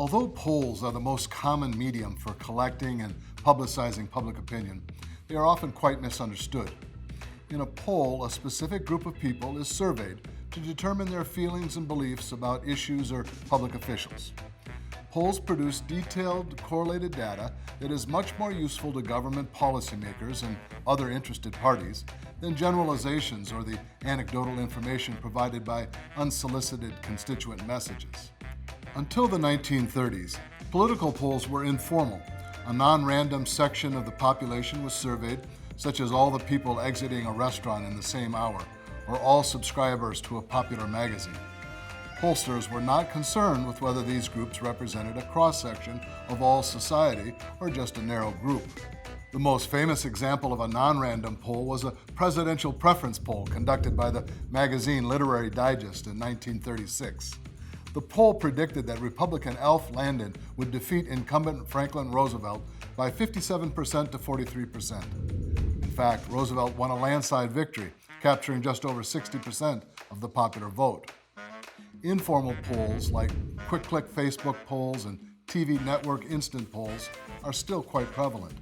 Although polls are the most common medium for collecting and publicizing public opinion, they are often quite misunderstood. In a poll, a specific group of people is surveyed to determine their feelings and beliefs about issues or public officials. Polls produce detailed, correlated data that is much more useful to government policymakers and other interested parties than generalizations or the anecdotal information provided by unsolicited constituent messages. Until the 1930s, political polls were informal. A non-random section of the population was surveyed, such as all the people exiting a restaurant in the same hour, or all subscribers to a popular magazine. Pollsters were not concerned with whether these groups represented a cross-section of all society or just a narrow group. The most famous example of a non-random poll was a presidential preference poll conducted by the magazine Literary Digest in 1936. The poll predicted that Republican Alf Landon would defeat incumbent Franklin Roosevelt by 57% to 43%. In fact, Roosevelt won a landslide victory, capturing just over 60% of the popular vote. Informal polls like quick-click Facebook polls and TV network instant polls are still quite prevalent.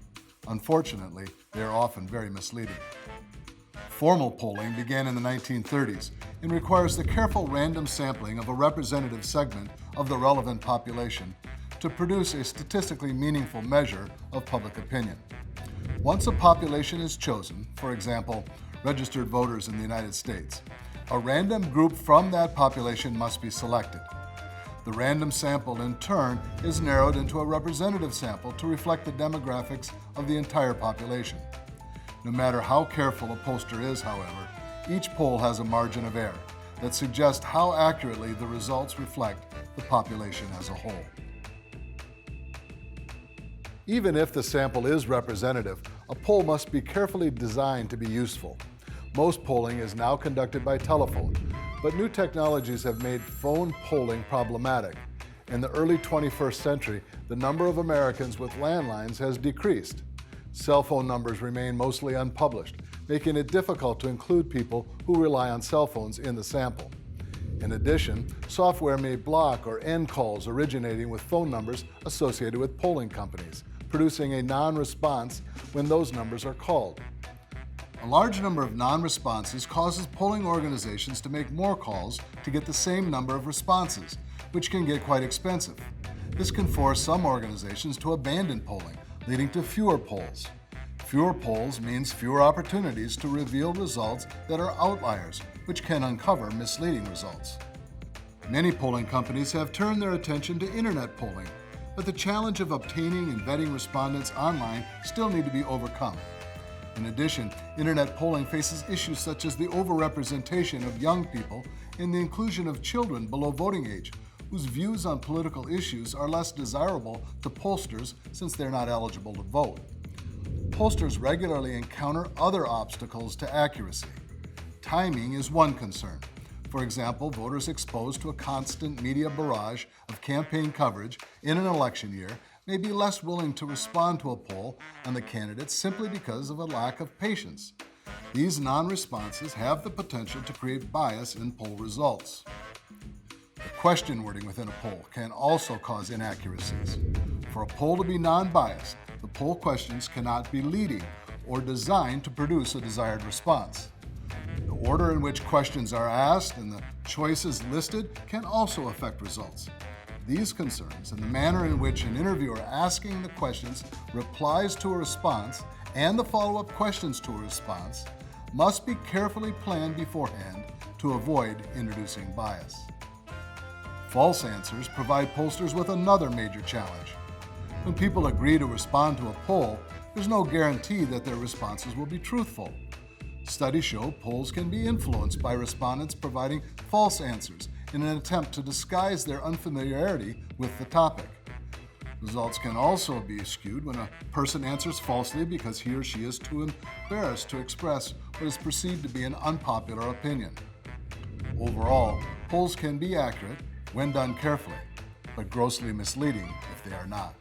Unfortunately, they are often very misleading. Formal polling began in the 1930s and requires the careful random sampling of a representative segment of the relevant population to produce a statistically meaningful measure of public opinion. Once a population is chosen, for example, registered voters in the United States, a random group from that population must be selected. The random sample, in turn, is narrowed into a representative sample to reflect the demographics of the entire population. No matter how careful a pollster is, however, each poll has a margin of error that suggests how accurately the results reflect the population as a whole. Even if the sample is representative, a poll must be carefully designed to be useful. Most polling is now conducted by telephone, but new technologies have made phone polling problematic. In the early 21st century, the number of Americans with landlines has decreased. Cell phone numbers remain mostly unpublished, making it difficult to include people who rely on cell phones in the sample. In addition, software may block or end calls originating with phone numbers associated with polling companies, producing a non-response when those numbers are called. A large number of non-responses causes polling organizations to make more calls to get the same number of responses, which can get quite expensive. This can force some organizations to abandon polling, leading to fewer polls. Fewer polls means fewer opportunities to reveal results that are outliers, which can uncover misleading results. Many polling companies have turned their attention to internet polling, but the challenge of obtaining and vetting respondents online still need to be overcome. In addition, internet polling faces issues such as the overrepresentation of young people and the inclusion of children below voting age, whose views on political issues are less desirable to pollsters since they're not eligible to vote. Pollsters regularly encounter other obstacles to accuracy. Timing is one concern. For example, voters exposed to a constant media barrage of campaign coverage in an election year may be less willing to respond to a poll on the candidates simply because of a lack of patience. These non-responses have the potential to create bias in poll results. The question wording within a poll can also cause inaccuracies. For a poll to be non-biased, the poll questions cannot be leading or designed to produce a desired response. The order in which questions are asked and the choices listed can also affect results. These concerns and the manner in which an interviewer asking the questions replies to a response and the follow-up questions to a response must be carefully planned beforehand to avoid introducing bias. False answers provide pollsters with another major challenge. When people agree to respond to a poll, there's no guarantee that their responses will be truthful. Studies show polls can be influenced by respondents providing false answers in an attempt to disguise their unfamiliarity with the topic. Results can also be skewed when a person answers falsely because he or she is too embarrassed to express what is perceived to be an unpopular opinion. Overall, polls can be accurate when done carefully, but grossly misleading if they are not.